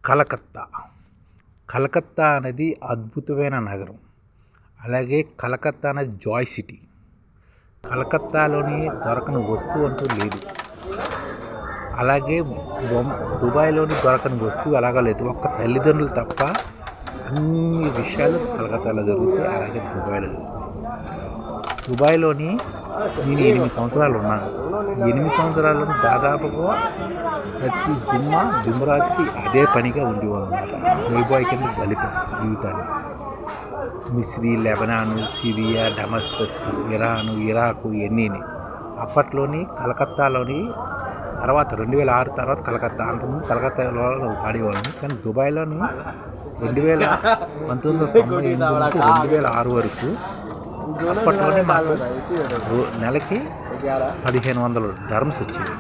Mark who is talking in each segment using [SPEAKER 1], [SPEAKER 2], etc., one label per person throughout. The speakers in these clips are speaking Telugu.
[SPEAKER 1] కలకత్తా. కలకత్తా అనేది అద్భుతమైన నగరం. అలాగే కలకత్తా అనేది జాయ్ సిటీ. కలకత్తాలోని దొరకని వస్తువు అంటూ లేదు. అలాగే దుబాయ్లోని దొరకని వస్తువు అలాగా లేదు. ఒక్క తల్లిదండ్రులు తప్ప అన్ని విషయాలు కలకత్తాలో జరుగుతాయి. అలాగే దుబాయ్లో జరుగుతాయి. దుబాయ్లోని నేను 8 సంవత్సరాలు ఉన్నాను. 8 సంవత్సరాల్లో దాదాపుగా ప్రతి జుమ్రాత్కి అదే పనిగా ఉండేవాళ్ళు అనమాట. ప్లేబాయ్ కింద గలిపాం జీవితాన్ని. మిస్రీ, Lebanon, Syria, Damascus, Iran, Iraq ఇవన్నీని అప్పట్లోని కలకత్తాలోని తర్వాత 2006 తర్వాత కలకత్తా, అంతకుముందు కలకత్తాలో ఆడేవాళ్ళని. కానీ దుబాయ్లోని 1998 నుంచి 2006 వరకు అప్పట్లోనే మాకు నెలకి 1500 ధర్మ్స్ వచ్చేవి.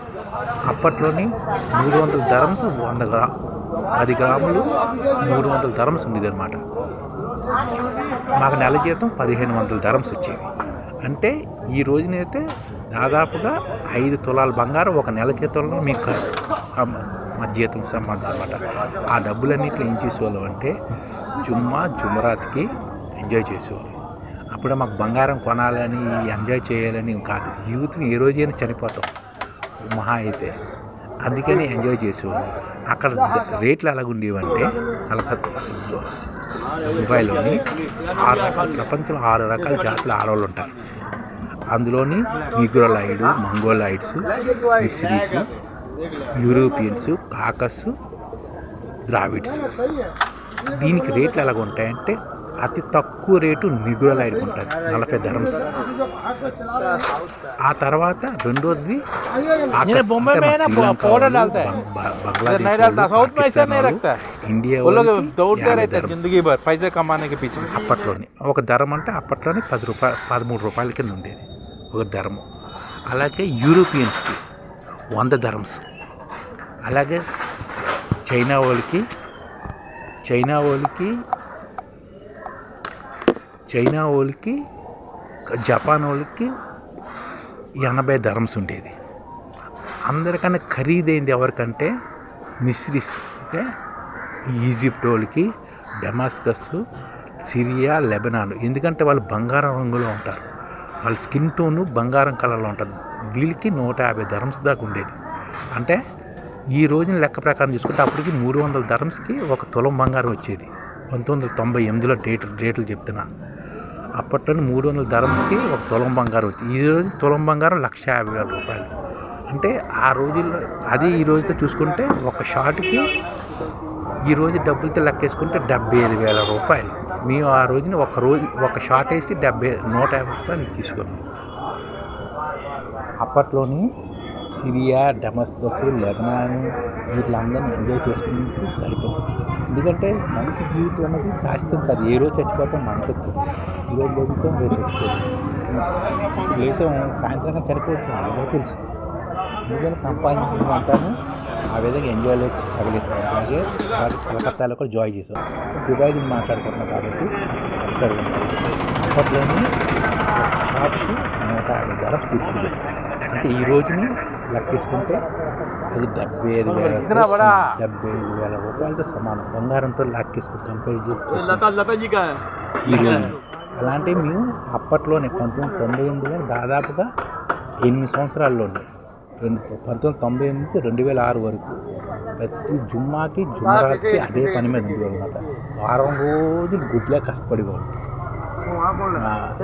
[SPEAKER 1] అప్పట్లోని 300 ధర్మ్స్ 10 గ్రాములు 300 ధర్మ్స్ ఉండేది అనమాట. మాకు నెల జీతం 1500 ధర్మ్స్ వచ్చేవి. అంటే ఈ రోజునైతే దాదాపుగా 5 తులాల బంగారం ఒక నెల జీతంలో మీకు మా జీతం సంబంధం అనమాట. ఆ డబ్బులన్నింటిలో ఏం చేసేవాళ్ళం అంటే జుమరాత్కి ఎంజాయ్ చేసేవాళ్ళం. అప్పుడే మాకు బంగారం కొనాలని ఎంజాయ్ చేయాలని కాదు. జీవితం ఏ రోజైనా చనిపోతాం మహా అయితే. అందుకని ఎంజాయ్ చేసేవాళ్ళం. అక్కడ రేట్లు ఎలాగుండేవంటే కలకత్తా దుబాయ్లోని 6 రకాల ప్రపంచంలో 6 రకాల జాతుల ఆడవాళ్ళు ఉంటారు. అందులోని నిగ్రోలాయిడ్, మంగోలాయిడ్స్, మిస్రీస్, యూరోపియన్స్, కాకస్, ద్రావిడ్స్. దీనికి రేట్లు ఎలాగ ఉంటాయంటే అతి తక్కువ రేటు నిగ్రోలాయిడ్కి ఉంటుంది, 40 ధర్మ్స్. ఆ తర్వాత రెండోది ఇండియా అప్పట్లోని ఒక ధర్మం అంటే అప్పట్లోని 13 రూపాయల కింద ఉండేది ఒక ధర్మం. అలాగే యూరోపియన్స్కి 100 ధర్మ్స్. అలాగే చైనా వాళ్ళకి జపాన్ వాళ్ళకి 80 ధర్మ్స్ ఉండేది. అందరికన్నా ఖరీదైంది ఎవరికంటే మిస్రీస్, అంటే ఈజిప్ట్ వాళ్ళకి, డమాస్కస్, సిరియా, లెబనాన్. ఎందుకంటే వాళ్ళు బంగారం రంగులో ఉంటారు. వాళ్ళ స్కిన్ టోను బంగారం కలర్లో ఉంటుంది. వీళ్ళకి 150 ధర్మ్స్ దాకా ఉండేది. అంటే ఈ రోజున లెక్క ప్రకారం చూసుకుంటే అప్పటికి 300 ధర్మ్స్కి ఒక తులం బంగారం వచ్చేది. 1998లో రేట్లు చెప్తున్నా. అప్పట్లో 300 ధర్మ్స్కి ఒక తులం బంగారం వచ్చేది. ఈ రోజు తులం బంగారం 1,50,000 రూపాయలు. అంటే ఆ రోజుల్లో అది ఈ రోజుతో చూసుకుంటే ఒక షాట్కి ఈ రోజు డబ్బులతో లెక్కేసుకుంటే 75,000 రూపాయలు. మేము ఆ రోజున ఒక షాట్ వేసి 150 రూపాయలు తీసుకున్నాం. అప్పట్లోని సిరియా, డమస్కస్, లెబనాన్ వీళ్ళందరినీ ఎంజాయ్ చేసుకుంటూ గడిపాం. ఎందుకంటే మనిషి జీవితం అనేది శాశ్వతం కాదు. ఏ రోజు చచ్చిపోతాం మనకు ఈరోజు బతుకుతాం, రేపు చచ్చిపోతాం. లేసాం సాయంత్రంగా చనిపోవచ్చు అందరూ తెలుసు. ఎందుకంటే సంపాదించిన అంటాను ఆ విధంగా ఎంజాయ్ తగిలిస్తాం. అలాగే కలకత్తాలో కూడా జాయ్ చేసాం. దుబాయ్ మాట్లాడుకుంటున్నాం కాబట్టి సరే. అప్పట్లోని షాప్కి 150 ధర్మ్స్ తీసుకుంది. అంటే ఈ రోజుని లెక్కేసుకుంటే అది 75,000 రూపాయలతో సమానం. బంగారంతో లెక్కేసుకుని కంపేర్ చేసి ఈ రోజు అలాంటివి మేము అప్పట్లోనే 1998లో దాదాపుగా 8 సంవత్సరాల్లోనే 1998 నుంచి 2006 వరకు ప్రతి జుమ్రాత్కి అదే పని మీద ఉండేవాళ్ళమాట. వారం రోజులు గుడ్లే కష్టపడేవాళ్ళు.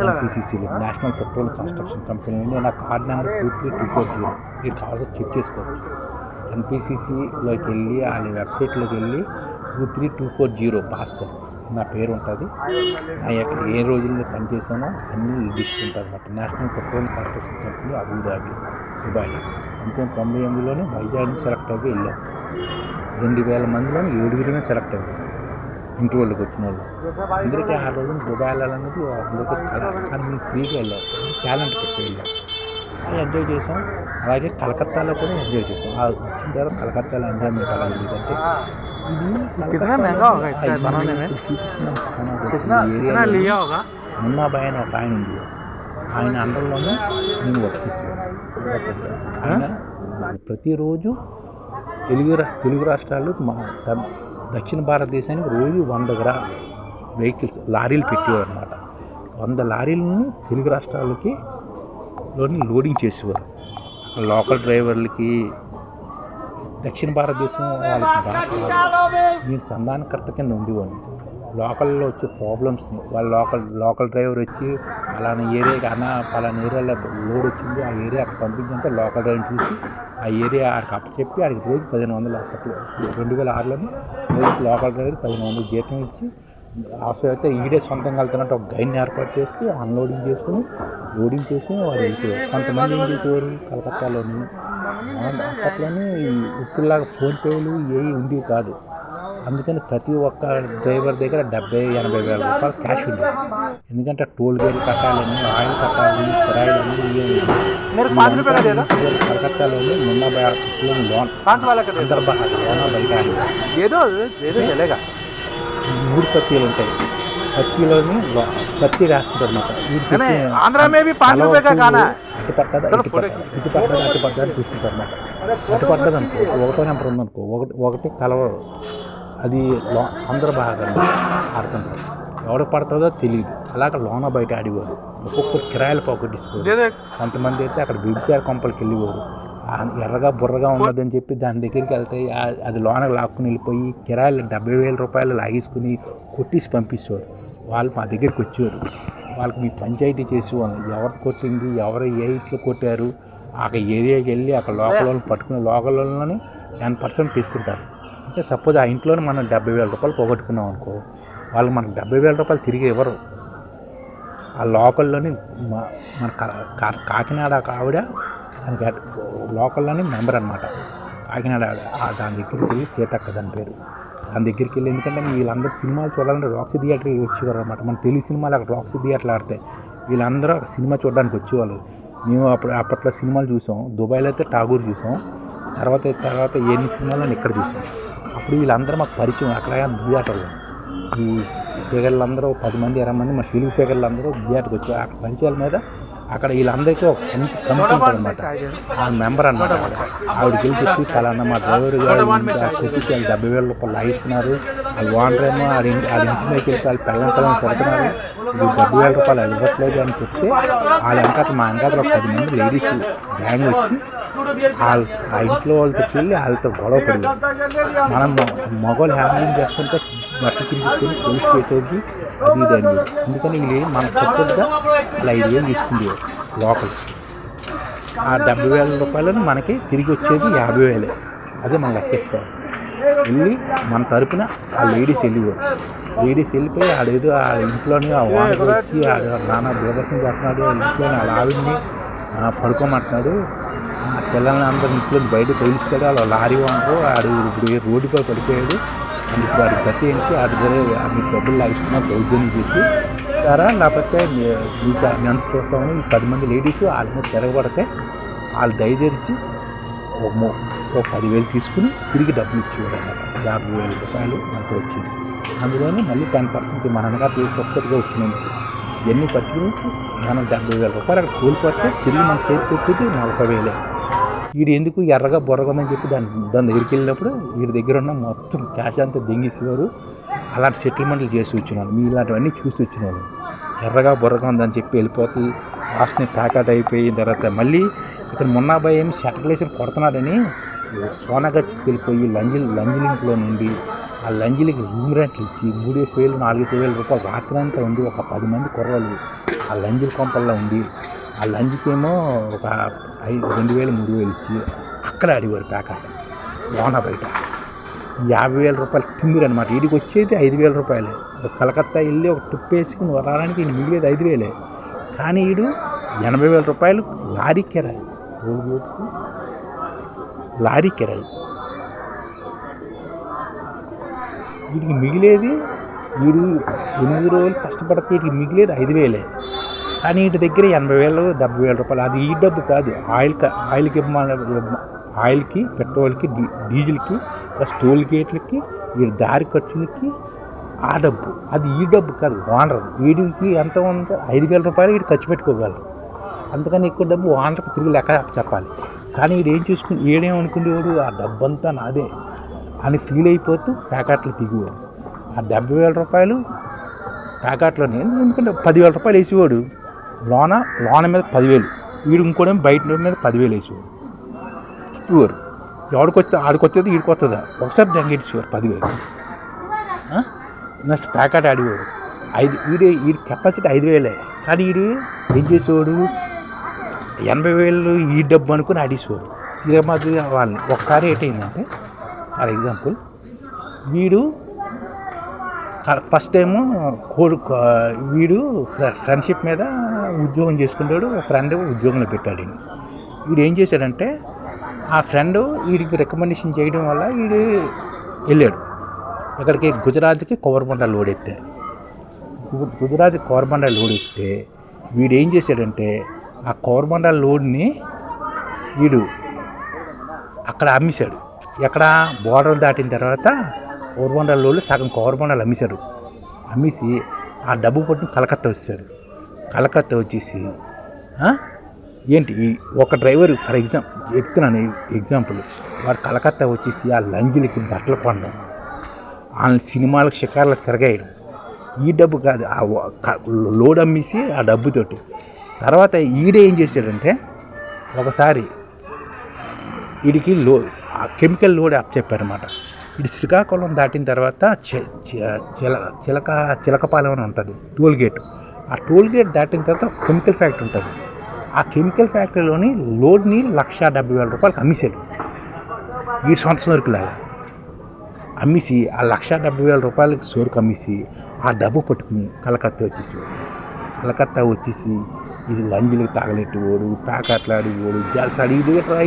[SPEAKER 1] NPCCలో నేషనల్ పెట్రోల్ కన్స్ట్రక్షన్ కంపెనీ నుండి నా కార్డ్ నెంబర్ 23240. మీరు కావాల్సి చెక్ చేసుకోవచ్చు. NPCCలోకి వెళ్ళి వాళ్ళ వెబ్సైట్లోకి వెళ్ళి 23240 భాస్కర్ నా పేరు ఉంటుంది. ఎక్కడ ఏ రోజుల్లో పనిచేసానో అన్నీ తీసుకుంటారు అన్నమాట. National petrol construction company Abu Dhabi దుబాయ్లో. 1998లోనే వైజాగ్ నుంచి సెలెక్ట్ అయ్యి వెళ్ళాం. 2000 మందిలోనే 7 సెలెక్ట్ అయ్యాం. ఇంటి వాళ్ళకి వచ్చిన వాళ్ళు అందరికీ ఆ రోజున దుబాయ్ వెళ్ళాలన్నది అందరికీ కళ. కానీ మేము ఫ్రీగా వెళ్ళాం, టాలెంట్ పెట్టి వెళ్ళాం, ఎంజాయ్ చేసాం. అలాగే కలకత్తాలో కూడా ఎంజాయ్ చేసాం. ఆ వచ్చిన తర్వాత కలకత్తాలో ఎంజాయ్మెంట్ అలా ఎందుకంటే ఇది మున్నాబాయ్ అని ఒక ఆయన ఉంది. ఆయన అండర్లోనే మేము వర్క్ చేసాం. ఆయన ప్రతిరోజు తెలుగు రాష్ట్రాలు దక్షిణ భారతదేశానికి రోజు 100 వెహికల్స్ లారీలు పెట్టేవారు అనమాట. 100 లారీలను తెలుగు రాష్ట్రాలకి లోడింగ్ చేసేవారు. లోకల్ డ్రైవర్లకి దక్షిణ భారతదేశం వాళ్ళకి నేను సంధానకర్త కింద ఉండేవాడిని. లోకల్లో వచ్చే ప్రాబ్లమ్స్ని వాళ్ళ లోకల్ డ్రైవర్ వచ్చి అలానే ఏరియాకి పలానా ఏరియాలో లోడ్ వచ్చింది, ఆ ఏరియా అక్కడ పంపించంటే లోకల్ డ్రైవర్ చూసి ఆ ఏరియా ఆడికి అప్పచెప్పి ఆడికి రోజు 1500 అప్పట్లో 2006లోనే రోజు లోకల్ డ్రైవర్ 1500 జీతం ఇచ్చి అవసరం అయితే ఈడే సొంతంగా వెళ్తున్నట్టు ఒక గైడ్ని ఏర్పాటు చేస్తే అన్లోడింగ్ చేసుకుని లోడింగ్ చేసుకుని వాడు వెళ్ళిపోయారు. కొంతమంది ఏం చేసేవారు కలకత్తాలోని అప్పట్లోనే ఇప్పుడులాగా ఫోన్పేలు ఏవి ఉండేవి కాదు. అందుకని ప్రతి ఒక్క డ్రైవర్ దగ్గర 70-80 వేల రూపాయలు క్యాష్ ఉంది. ఎందుకంటే టోల్ గేట్లు కట్టాలని, ఆయిల్ కట్టాలి, కిరాయిలని కలకత్తాలోని 350 లోన్ బయట 3 పత్తిలు ఉంటాయి. పత్తిలోని పత్తి రాస్తుంటారు అన్నమాట. అటు పట్టదా అటు పట్టదా చూసుకుంటారు అన్నమాట. అటు పట్టదు అనుకో, ఒకటో నెంబర్ ఉందనుకో, ఒకటి కలవరు, అది ఆంధ్ర భాగం ఆడుతుంటారు. ఎవరికి పడుతుందో తెలియదు. అలాగ లోన బయట ఆడేవారు. ఒక్కొక్కరు కిరాయిలు పోగొట్టిస్తారు. కొంతమంది అయితే అక్కడ వ్యభిచార కొంపలకి వెళ్ళేవారు. ఎర్రగా బుర్రగా ఉన్నదని చెప్పి దాని దగ్గరికి వెళ్తాయి, అది లోనకి లాక్కుని వెళ్ళిపోయి కిరాయిలు 70,000 రూపాయలు లాగేసుకుని కొట్టేసి పంపించేవారు. వాళ్ళు మా దగ్గరికి వచ్చేవారు. వాళ్ళకి మీ పంచాయతీ చేసేవాళ్ళు, ఎవరు కొట్టింది, ఎవరు ఏ ఇంట్లో కొట్టారు, ఆ ఏరియాకి వెళ్ళి అక్కడ లోకల్ వాళ్ళని పట్టుకుని లోకల్ వాళ్ళని 10% తీసుకుంటారు. అంటే సపోజ్ ఆ ఇంట్లోనే మనం 70,000 రూపాయలు పోగొట్టుకున్నాం అనుకో, వాళ్ళు మనకు 70,000 రూపాయలు తిరిగి ఇవ్వరు. ఆ లోకల్లోని మన కాకినాడ ఆవిడ దానికి లోకల్లోని మెంబర్ అనమాట. కాకినాడ దాని దగ్గరికి వెళ్ళి సీతక్క దాని పేరు. దాని దగ్గరికి వెళ్ళి, ఎందుకంటే వీళ్ళందరూ సినిమాలు చూడాలంటే రాక్సీ థియేటర్కి వచ్చేవారు అనమాట. మన తెలుగు సినిమాలు అక్కడ రాక్సీ థియేటర్లు ఆడతాయి. వీళ్ళందరూ సినిమా చూడడానికి వచ్చేవాళ్ళు. మేము అప్పట్లో సినిమాలు చూసాం. దుబాయ్లో అయితే ఠాగూర్ చూసాం. తర్వాత ఎన్ని సినిమాలను ఇక్కడ చూసాం. అప్పుడు వీళ్ళందరూ మాకు పరిచయం. అక్కడ థియేటర్లు ఈ ఫిగర్లందరూ 10 మంది 20 మంది మన తెలుగు ఫిగర్లందరూ థియేటర్కి వచ్చారు. అక్కడ పరిచయాల మీద అక్కడ వీళ్ళందరికీ ఒక కమిటీ ఉంటుంది అనమాట. ఆ మెంబర్ అనమాట. ఆవిడకి వెళ్ళి చెప్పి పలానా మా డ్రైవర్ గారు కొట్టేసి వాళ్ళు 70,000 రూపాయలు లాగిస్తున్నారు, వాళ్ళు ఓనర్ ఏమో ఆడి ఇంటి మీదకి వెళ్తే వాళ్ళు పిల్లలు తిడుతున్నారు, ఇది 70,000 రూపాయలు ఇవ్వట్లేదు అని చెప్తే వాళ్ళ వెనకాల మా వెనకాల 10 మంది లేడీస్ గ్యాంగ్ వచ్చి ఆ ఇంట్లో వాళ్ళతో వెళ్ళి వాళ్ళతో గొడవ పడింది. మనం మగవాళ్ళు హ్యాండ్లింగ్ చేస్తుంటే బట్టలు తిరిగిస్తుంది పోలీస్ చేసేది అది ఇదండి. ఎందుకని వీళ్ళు మన కొత్తగా అలా 5,000 తీసుకుంది లోకల్. ఆ 70,000 రూపాయలను మనకి తిరిగి వచ్చేది 50,000. అదే మనం లెక్కేసుకోవాలి. వెళ్ళి మన తరపున ఆ లేడీస్ వెళ్ళిపోయి ఆడేదో ఆ ఇంట్లోని ఆ ఓనర్ వచ్చి నానా బీభత్సం చేస్తున్నాడు, ఇంట్లోని వాళ్ళ ఆవిడ్ని పడుకోమంటున్నాడు, ఆ పిల్లల్ని అందరూ ఇంట్లో బయట తోలిస్తాడు. వాళ్ళ లారీ ఓనరు ఆడు ఇప్పుడు రోడ్డుపై పడిపోయాడు అని ఇప్పుడు వాడి గతి ఏంటి, ఆడి మీకు డబ్బులు లాగిస్తున్నా దౌర్జన్యం చేసి ఇస్తారా, లేకపోతే మీకు ఎంత చూస్తామని 10 మంది లేడీస్ వాళ్ళ మీద తిరగబడితే వాళ్ళు దయచేసి ఒక 10,000 తీసుకుని తిరిగి డబ్బులు ఇచ్చేవాడు అన్నమాట. 50,000 రూపాయలు మనకు వచ్చింది. అందులోనే మళ్ళీ 10% మన అనగా ఒక్కటిగా వచ్చినాయి. ఇవన్నీ పట్టుకుని మనం 70,000 రూపాయలు అక్కడ కోల్పోతే తిరిగి మన చేతికి వచ్చేది 40,000. వీడు ఎందుకు ఎర్రగా బొరగమని చెప్పి దాని దగ్గరికి వెళ్ళినప్పుడు వీడి దగ్గర ఉన్న మొత్తం క్యాష్ అంతా దెంగేసేవారు. అలాంటి సెటిల్మెంట్లు చేసి వచ్చినాను. మీ ఇలాంటివన్నీ చూసి వచ్చినాను. ఎర్రగా బొరగా ఉందని చెప్పి వెళ్ళిపోతే లాస్ట్ని ప్యాకెట్ అయిపోయిన తర్వాత మళ్ళీ ఇక్కడ మున్నాబాయి ఏమి సెటిలేషన్ కొడుతున్నాడని సోనాగట్కి వెళ్ళిపోయి లంజిలింక్లో నుండి ఆ లంజిలికి రూమ్ రెంట్లు ఇచ్చి 3,000 4,000 రూపాయలు రాత్రి అంతా ఉండి ఒక 10 మంది కుర్రాళ్ళు ఆ లంజిల్ కొంపల్లో ఉండి ఆ లంజికేమో ఒక 2,000 3,000 ఇచ్చి అక్కడ ఆడేవారు ప్యాకెట్ లోన బయట. 50,000 రూపాయలు తిందిరు అనమాట. వీడికి వచ్చేది 5,000 రూపాయలే. కలకత్తా వెళ్ళి ఒక ట్రిప్ వేసుకుని వరానికి మిగిలేదు 5,000. కానీ వీడు 80,000 రూపాయలు లారీ కిరాయి, లారీ కిరాయి. వీడికి మిగిలేది, వీడు 8 రోజులు కష్టపడితే వీడికి మిగిలేదు 5,000. కానీ వీటి దగ్గర 80,000 70,000 రూపాయలు. అది ఈ డబ్బు కాదు, ఆయిల్కి పెట్రోల్కి డీజిల్కి ప్లస్ టోల్ గేట్లకి వీడి దారి ఖర్చులకి ఆ డబ్బు. అది ఈ డబ్బు కాదు, ఓనర్. వీడికి ఎంత ఉందో 5,000 రూపాయలు వీడు ఖర్చు పెట్టుకోగలరు. అందుకని ఎక్కువ డబ్బు ఓనర్కి తిరిగి లెక్క చెప్పాలి. కానీ ఈడేమనుకునేవాడు ఆ డబ్బంతా నాదే అని ఫీల్ అయిపోతూ ప్యాకెట్లు దిగేవాడు. ఆ 70,000 రూపాయలు ప్యాకెట్లోనే ఎందుకంటే 10,000 రూపాయలు వేసేవాడు, లోన మీద 10,000, వీడు ఇంకోటేమో బయట మీద 10,000 వేసేవాడు. ఇచ్చేవారు ఆడికొచ్చేది వీడికి వస్తుందా, ఒకసారి దెంగేసేవారు 10,000. నెక్స్ట్ ప్యాకెట్ ఆడేవాడు వీడి కెపాసిటీ 5,000, కానీ వీడు ఏం చేసేవాడు 80,000 ఈ డబ్బు అనుకుని ఆడేసేవాడు. ఇదే మాది వాళ్ళని ఒకసారి ఏంటైందంటే, ఫర్ ఎగ్జాంపుల్ వీడు ఫస్ట్ టైము వీడు ఫ్రెండ్షిప్ మీద ఉద్యోగం చేసుకుంటాడు, ఫ్రెండ్ ఉద్యోగంలో పెట్టాడు. వీడు ఏం చేశాడంటే ఆ ఫ్రెండ్ వీడికి రికమెండేషన్ చేయడం వల్ల వీడు వెళ్ళాడు ఇక్కడికి గుజరాత్కి కొబ్బరిబొండ లోడ్ ఎత్తారు. గుజరాత్ కొబ్బరిబొండ లోడ్ ఎత్తే వీడు ఏం చేశాడంటే ఆ కొబ్బరిబొండ లోడ్ని వీడు అక్కడ అమ్మేశాడు. ఎక్కడ బోర్డర్ దాటిన తర్వాత కొబ్బరిబొండ లోడ్లు సగం కొబ్బరిబొండాలు అమ్మేశాడు. అమ్మేసి ఆ డబ్బు పట్టుకుని కలకత్తా వచ్చేసి ఏంటి ఒక డ్రైవర్ ఫర్ ఎగ్జాంపుల్ వాడు కలకత్తా వచ్చేసి ఆ లంజులకి బట్టలు కొనడం, ఆ సినిమాలకు షికార్లకు తిరగేయడం, ఈ డబ్బు కాదు ఆ లోడ్ అమ్మేసి ఆ డబ్బుతోటి. తర్వాత ఈడే ఏం చేశాడంటే ఒకసారి వీడికి ఆ కెమికల్ లోడ్ అప్ చెప్పారన్నమాట. ఇది శ్రీకాకుళం దాటిన తర్వాత చిలకపాలెం అని ఉంటుంది టోల్గేట్. ఆ టోల్గేట్ దాటిన తర్వాత కెమికల్ ఫ్యాక్టరీ ఉంటుంది. ఆ కెమికల్ ఫ్యాక్టరీలోని లోడ్ని 170,000 రూపాయలకు అమ్మేశాడు. వీడి సొంత సరుకులాగా అమ్మేసి ఆ 170,000 రూపాయలకి సరుకు అమ్మేసి ఆ డబ్బు పట్టుకుని కలకత్తా వచ్చేసి ఇది లంజులకు తాగలెట్టేవాడు, ప్యాకెట్లాడేవాడు, జలసాడు.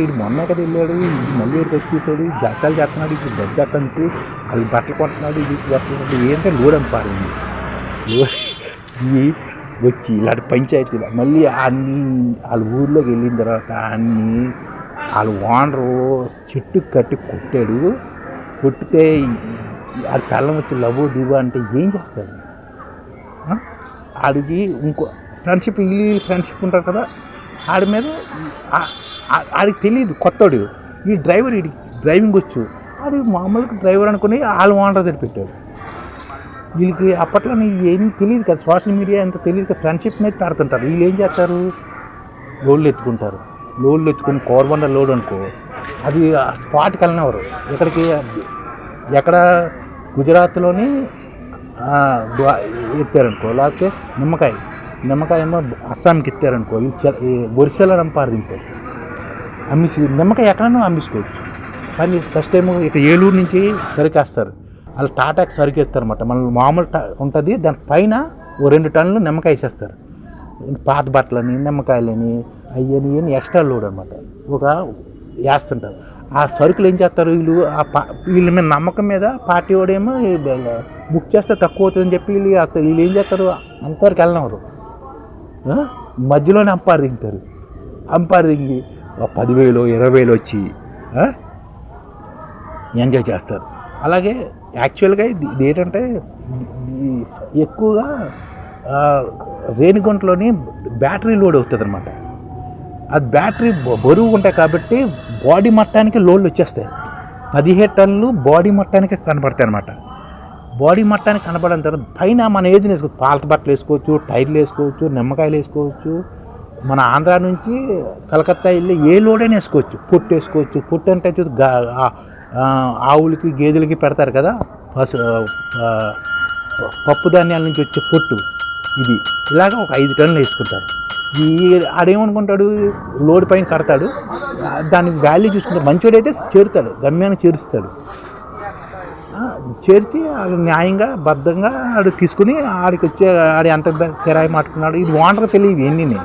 [SPEAKER 1] ఇది మొన్న కదా వెళ్ళాడు, ఇది మళ్ళీ వచ్చేసాడు, జలసాలు చేస్తున్నాడు, ఇది డబ్బు అక్కడి నుంచి అది బట్టలు కొంటున్నాడు, ఇది చేస్తున్నాడు. ఏంటంటే లోడ్ అంపారింది ఇవి వచ్చి ఇలాంటి పంచాయతీలు మళ్ళీ వాళ్ళ ఊర్లోకి వెళ్ళిన తర్వాత వాళ్ళ ఓనరు చెట్టు కట్టి కొట్టితే ఆడి కళ్ళం వచ్చి లవ్ దిగు అంటే ఏం చేస్తాడు? ఆడికి ఇంకో ఫ్రెండ్షిప్ ఫ్రెండ్షిప్ ఉంటారు కదా, ఆడి మీద ఆడికి తెలియదు కొత్తడు. ఈ డ్రైవింగ్ వచ్చు, ఆడి మామూలుగా డ్రైవర్ అనుకుని వాళ్ళ ఓనర్ దగ్గర పెట్టాడు. వీళ్ళకి అప్పట్లో ఏం తెలియదు కదా, సోషల్ మీడియా ఎంత తెలియదు కదా, ఫ్రెండ్షిప్ మీద పెడుతుంటారు. వీళ్ళు ఏం చేస్తారు, లోడ్లు ఎత్తుకుని కోరబండ లోడ్ అనుకో, అది స్పాట్కి వెళ్ళినవారు ఎక్కడ గుజరాత్లోని ఎత్తారనుకో, లేకపోతే నిమ్మకాయ ఏమో అస్సాంకి ఎత్తారనుకో, ఒరిస్సాలో రంపారు దింపారు అమ్మేసి. నిమ్మకాయ ఎక్కడైనా అమ్మేసుకోవచ్చు, కానీ ఫస్ట్ టైం ఇక ఏలూరు నుంచి సరికేస్తారు. వాళ్ళు టాటాకి సరికేస్తారన్నమాట. మన మామూలు ఉంటుంది, దాని పైన 2 టన్నులు నిమ్మకాయ వేసేస్తారు. పాత బట్టలని నిమ్మకాయలని అవన్నీ ఎక్స్ట్రా లోడ్ అనమాట వేస్తుంటారు. ఆ సరుకులు ఏం చేస్తారు వీళ్ళ మీద నమ్మకం మీద పార్టీ వాడేమో బుక్ చేస్తే తక్కువ అవుతుందని చెప్పి వీళ్ళు ఏం చేస్తారు, అంతవరకు వెళ్ళినవారు మధ్యలోనే అంపారు దింగి 10,000 20,000 వచ్చి ఎంజాయ్ చేస్తారు. అలాగే యాక్చువల్గా ఇది ఏంటంటే ఎక్కువగా రేణిగుంటలోని బ్యాటరీ లోడ్ అవుతుంది అనమాట. అది బ్యాటరీ బరువు ఉంటాయి కాబట్టి బాడీ మట్టానికి లోడ్లు వచ్చేస్తాయి. 17 టన్నులు బాడీ మట్టానికి కనపడతాయి అనమాట. బాడీ మట్టానికి కనపడిన తర్వాత పైన మనం ఏది వేసుకోవచ్చు, పాత బట్టలు వేసుకోవచ్చు, టైర్లు వేసుకోవచ్చు, నిమ్మకాయలు వేసుకోవచ్చు. మన ఆంధ్రా నుంచి కలకత్తా వెళ్ళి ఏ లోడైనా వేసుకోవచ్చు. పొట్టు వేసుకోవచ్చు. పొట్టు అంటే ఆవులకి గేదెలకి పెడతారు కదా, పప్పు ధాన్యాల నుంచి వచ్చే పొట్టు, ఇది ఇలాగ ఒక 5 టన్నులు వేసుకుంటారు. ఆడేమనుకుంటాడు, లోడ్ పైన కడతాడు, దానికి వాల్యూ చూసుకుంటాడు. మంచోడైతే చేరుతాడు, గమ్యాన్ని చేరుస్తాడు. చేర్చి అది న్యాయంగా బద్ధంగా ఆడు తీసుకుని ఆడికి వచ్చే ఆడి ఎంత కిరాయి మాట్టుకున్నాడు ఇది ఓనర్కి తెలియదు ఎన్ని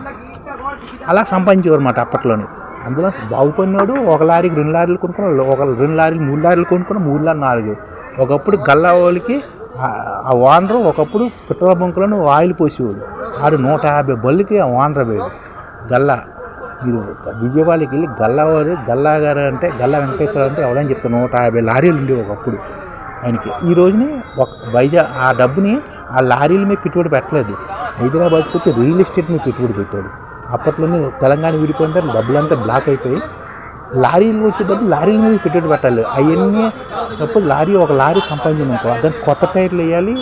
[SPEAKER 1] అలా సంపాదించేవారు అన్నమాట అప్పట్లోనే. అందులో బాగుపడినాడు 1 లారీకి 2 లారీలు కొనుక్కున్నాడు, 2 లారీలు 3 లారీలు కొనుక్కున్నాడు, 3 లారీలు 4. ఒకప్పుడు గల్లా వాళ్ళకి ఆ ఓనరు ఒకప్పుడు పెట్రోల్ బంకులను ఆయిల్ పోసేవాడు. ఆడు 150 బళ్ళకి ఆ ఓనర్ పోయాడు. గల్లా మీరు విజయవాడకి వెళ్ళి గల్లా గారు అంటే గల్లా వెంకటేశ్వర అంటే ఎవడని చెప్తాను, 150 లారీలు ఉండేవి ఒకప్పుడు ఆయనకి. ఈ రోజుని ఆ డబ్బుని ఆ లారీల మీద పెట్టుబడి పెట్టలేదు, హైదరాబాద్కి వచ్చి రియల్ ఎస్టేట్ మీద పెట్టుబడి పెట్టాడు. అప్పట్లోనే తెలంగాణ విడిపోయిన డబ్బులంతా బ్లాక్ అయిపోయి లారీలు వచ్చేటప్పుడు లారీల మీద పెట్టుబడి పెట్టాలి. అవన్నీ సపోజ్ ఒక లారీ సంపాదించినాక దానికి కొత్త టైర్లు వేయాలి,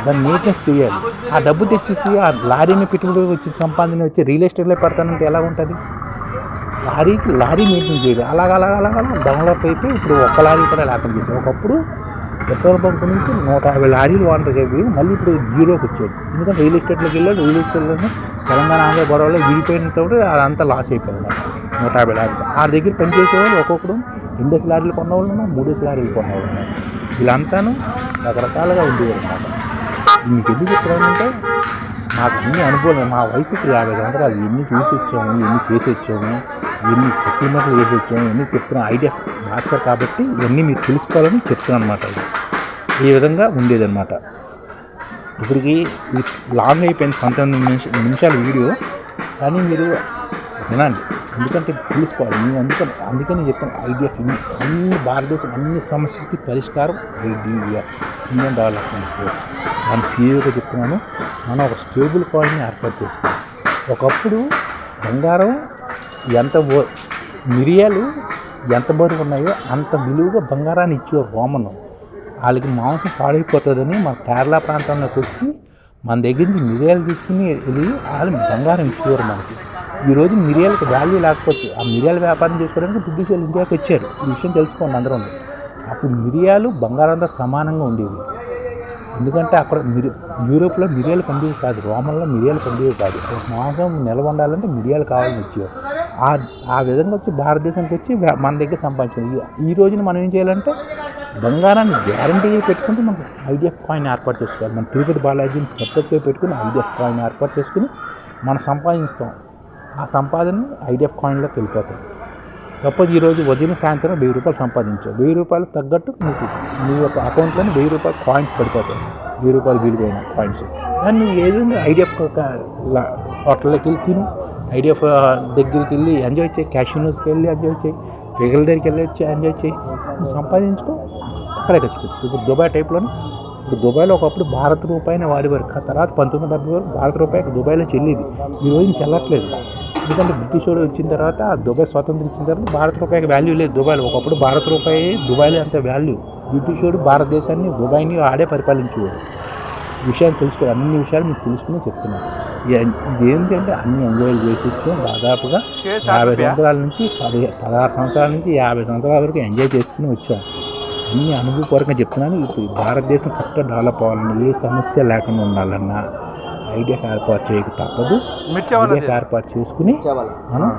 [SPEAKER 1] దాన్ని నీట్నెస్ చేయాలి. ఆ డబ్బు తెచ్చేసి ఆ లారీని పెట్టుబడి వచ్చి సంపాదన వచ్చి రియల్ ఎస్టేట్లో పెడతానంటే ఎలా ఉంటుంది? లారీ మెయింటైన్ చేయాలి. అలాగ డెవలప్ అయితే ఇప్పుడు ఒక్క లారీ కూడా లేకుండా చేసాం. ఒకప్పుడు పెట్రోల్ బంక్ నుంచి 150 లారీలు ఓనర్కి అయిపోయి మళ్ళీ ఇప్పుడు జీరోకి వచ్చాడు. ఎందుకంటే రియల్ ఎస్టేట్లోకి వెళ్ళాడు. రియల్ ఎస్టేట్లోనే తెలంగాణ ఆంధ్ర గొడవలో విడిపోయినప్పుడు అదంతా లాస్ అయిపోయింది. 150 లారీలు ఆ దగ్గర పనిచేసేవాళ్ళు ఒక్కొక్కడు 2 లారీలు కొన్నవాళ్ళు ఉన్నారు, 3 లారీలు కొన్నవాళ్ళు ఉన్నారు. వీళ్ళంతాను రకరకాలుగా ఉండేవారు అన్నమాట. మీకు ఎందుకు చెప్తున్నానంటే నాకు అన్ని అనుభవం, మా వయసుకి 50 సంవత్సరాలు ఎన్ని చూసి వచ్చాము, ఎన్ని చేసి వచ్చాము, ఎన్ని సెటిల్మెంట్లు చేసి వచ్చాము, ఎన్ని చెప్తున్నా ఐడియా భాస్కర్ కాబట్టి ఇవన్నీ మీరు తెలుసుకోవాలని చెప్తున్నాను అనమాట. ఈ విధంగా ఉండేదన్నమాట. ఇప్పటికి ఇది లాంగ్ అయిపోయింది, 19 నిమిషాల వీడియో. కానీ మీరు వినండి, ఎందుకంటే తెలుసుకోవాలి. నేను అందుకని చెప్తాను ఐడిఎఫ్ అన్ని భారతదేశం అన్ని సమస్యలకి పరిష్కారం ఐడిఎఫ్, ఇండియన్ డెవలప్మెంట్ ఫోర్స్. దాని సీఈఓగా చెప్తున్నాను. మనం ఒక స్టేబుల్ కాయిన్ని ఏర్పాటు చేసుకోవాలి. ఒకప్పుడు బంగారం మిరియాలు ఎంత బరువు ఉన్నాయో అంత విలువగా బంగారాన్ని ఇచ్చేవారు రోమను. వాళ్ళకి మాంసం పాడైపోతుందని మన కేరళ ప్రాంతంలోకి వచ్చి మన దగ్గర నుంచి మిరియాలు తీసుకుని వెళ్ళి వాళ్ళు బంగారం ఇచ్చేవారు మనకి. ఈరోజు మిరియాలకు వాల్యూ లేకపోతే ఆ మిరియాల వ్యాపారం చేసుకోవడానికి బ్రిటిష్ వాళ్ళు ఇండియాకి వచ్చారు. ఈ విషయం తెలుసుకోండి అందరూ. అప్పుడు మిరియాలు బంగారంతో సమానంగా ఉండేవి. ఎందుకంటే అక్కడ యూరోప్లో మిరియాలు పండేవి కాదు, రోమన్లో మిరియాలు పండేవి కాదు. మాంసం నిల్వ ఉండాలంటే మిరియాలు కావాలని వచ్చేవారు. ఆ విధంగా వచ్చి భారతదేశానికి వచ్చి మన దగ్గర సంపాదించింది. ఈ రోజున మనం ఏం చేయాలంటే బంగారాన్ని గ్యారంటీగా పెట్టుకుంటే మనకు ఐడిఎఫ్ కాయిన్ ఏర్పాటు చేసుకోవాలి. మన తిరుపతి బాలాజీని సబ్జెక్ట్గా పెట్టుకుని ఐడిఎఫ్ కాయిన్ ఏర్పాటు చేసుకుని మనం సంపాదిస్తాం. ఆ సంపాదన ఐడిఎఫ్ కాయిన్లోకి వెళ్ళిపోతాం. సపోజ్ ఈరోజు ఉదయం సాయంత్రం 1000 రూపాయలు సంపాదించావు, 1000 రూపాయలు తగ్గట్టు నీ యొక్క అకౌంట్లోనే 1000 రూపాయలు కాయిన్స్ పడిపోతాయి. 1000 రూపాయలు విలువైన కాయిన్స్. కానీ నువ్వు ఏదైనా ఐడిఎఫ్ హోటల్లోకి వెళ్ళి తిను, ఐడిఎఫ్ దగ్గరికి వెళ్ళి ఎంజాయ్ చేయి, క్యాషినోస్కి వెళ్ళి ఎంజాయ్ చేయి, ఫిగల దగ్గరికి వెళ్ళి వచ్చి ఎంజాయ్ చేయి. నువ్వు సంపాదించుకో, అక్కడే ఖర్చు పెట్టు. ఇప్పుడు దుబాయ్ టైప్లోనే, ఇప్పుడు దుబాయ్లో ఒకప్పుడు భారత రూపాయిని వాడేవారు. తర్వాత 1970 వరకు భారత రూపాయికి దుబాయ్లో చెల్లిది. ఈ రోజు చెల్లట్లేదు. ఎందుకంటే బ్రిటిష్ వాళ్ళు వచ్చిన తర్వాత దుబాయ్ స్వాతంత్రం ఇచ్చిన తర్వాత భారత రూపాయికి వాల్యూ లేదు దుబాయ్లో. ఒకప్పుడు భారత రూపాయి దుబాయ్లో అంత వాల్యూ. బ్రిటిష్ వాడు భారతదేశాన్ని దుబాయ్ని ఆడే పరిపాలించేవాడు. విషయాలు తెలుసుకోవాలి. అన్ని విషయాలు మీకు తెలుసుకుని చెప్తున్నాను. ఇది ఏంటంటే అన్ని ఎంజాయ్ చేసి వచ్చాం. దాదాపుగా 50 సంవత్సరాల నుంచి 16 సంవత్సరాల నుంచి 50 సంవత్సరాల వరకు ఎంజాయ్ చేసుకుని వచ్చాం. అన్ని అనుభవపూర్వకంగా చెప్తున్నాను. ఇప్పుడు భారతదేశం చక్కగా డెవలప్ అవ్వాలన్నా, ఏ సమస్య లేకుండా ఉండాలన్నా ఐడిఎఫ్ ఏర్పాటు చేయక తప్పదు. ఐడిఎఫ్ ఏర్పాటు చేసుకుని మనం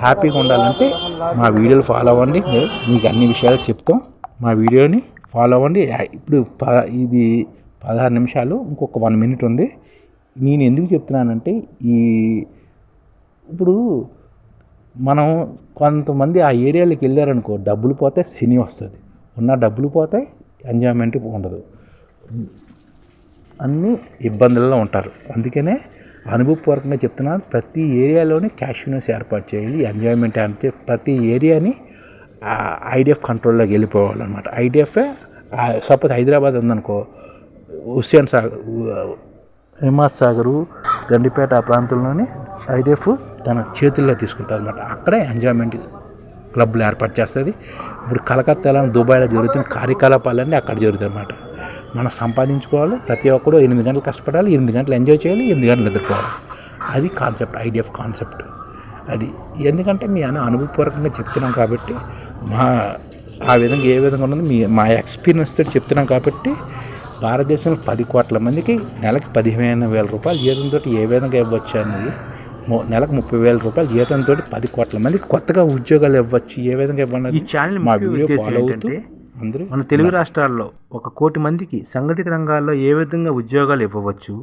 [SPEAKER 1] హ్యాపీగా ఉండాలంటే మా వీడియోలు ఫాలో అవ్వండి. మీకు అన్ని విషయాలు చెప్తాం. మా వీడియోని ఫాలో అవ్వండి. ఇప్పుడు ఇది 16 నిమిషాలు, ఇంకొక 1 మినిట్ ఉంది. నేను ఎందుకు చెప్తున్నానంటే ఇప్పుడు మనం కొంతమంది ఆ ఏరియాలోకి వెళ్ళారనుకో, డబ్బులు పోతే సినీ వస్తుంది, ఉన్న డబ్బులు పోతాయి, ఎంజాయ్మెంట్ ఉండదు, అన్నీ ఇబ్బందుల్లో ఉంటారు. అందుకనే అనుభవపూర్వకంగా చెప్తున్నాను. ప్రతి ఏరియాలోనే క్యాషినోస్ ఏర్పాటు చేయాలి. ఎంజాయ్మెంట్ అంటే ప్రతి ఏరియాని ఐడిఎఫ్ కంట్రోల్లోకి వెళ్ళిపోవాలన్నమాట. ఐడిఎఫ్ సపోజ్ హైదరాబాద్ ఉందనుకో, హుస్సేన్ సాగర్, హిమాత్ సాగరు, గండిపేట ఆ ప్రాంతంలోనే ఐడిఎఫ్ తన చేతుల్లో తీసుకుంటారు అనమాట. అక్కడే ఎంజాయ్మెంట్ క్లబ్లు ఏర్పాటు చేస్తుంది. ఇప్పుడు కలకత్తాలో, దుబాయ్లో జరుగుతున్న కార్యకలాపాలన్నీ అక్కడ జరుగుతాయి అన్నమాట. మనం సంపాదించుకోవాలి. ప్రతి ఒక్కరు 8 గంటలు కష్టపడాలి, 8 గంటలు ఎంజాయ్ చేయాలి, 8 గంటలు నిద్రపోవాలి. అది కాన్సెప్ట్, ఐడిఎఫ్ కాన్సెప్ట్ అది. ఎందుకంటే మీ అనుభవపూర్వకంగా చెప్తున్నాం కాబట్టి, ఆ విధంగా ఏ విధంగా ఉన్నది మా ఎక్స్పీరియన్స్ తోటి చెప్తున్నాం కాబట్టి, భారతదేశంలో 10 కోట్ల మందికి నెలకి 15,000 రూపాయల జీతంతో ఏ విధంగా ఇవ్వచ్చు అనేది, నెలకు 30,000 రూపాయల జీతంతో 10 కోట్ల మందికి కొత్తగా ఉద్యోగాలు ఇవ్వచ్చు, ఏ విధంగా ఇవ్వాలి. ఈ ఛానల్ మా వీడియో ఫాలో అవుతూ అందరూ మన తెలుగు రాష్ట్రాల్లో 1 కోటి మందికి సంఘటిత రంగాల్లో ఏ విధంగా ఉద్యోగాలు ఇవ్వవచ్చు,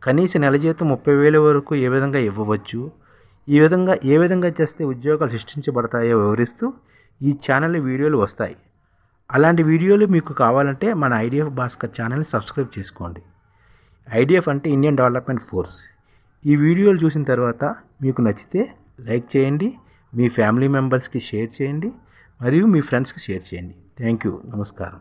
[SPEAKER 1] కనీస నెల జీతం 30,000 వరకు ఏ విధంగా ఇవ్వవచ్చు, ఏ విధంగా చేస్తే ఉద్యోగాలు సృష్టించబడతాయో వివరిస్తూ ఈ ఛానల్ వీడియోలు వస్తాయి. అలాంటి వీడియోలు మీకు కావాలంటే మన ఐడిఎఫ్ భాస్కర్ ఛానల్ని సబ్స్క్రైబ్ చేసుకోండి. ఐడిఎఫ్ అంటే ఇండియన్ డెవలప్మెంట్ ఫోర్స్. ఈ వీడియోలు చూసిన తర్వాత మీకు నచ్చితే లైక్ చేయండి, మీ ఫ్యామిలీ మెంబర్స్కి షేర్ చేయండి, మరియు మీ ఫ్రెండ్స్కి షేర్ చేయండి. Thank you. నమస్కారం.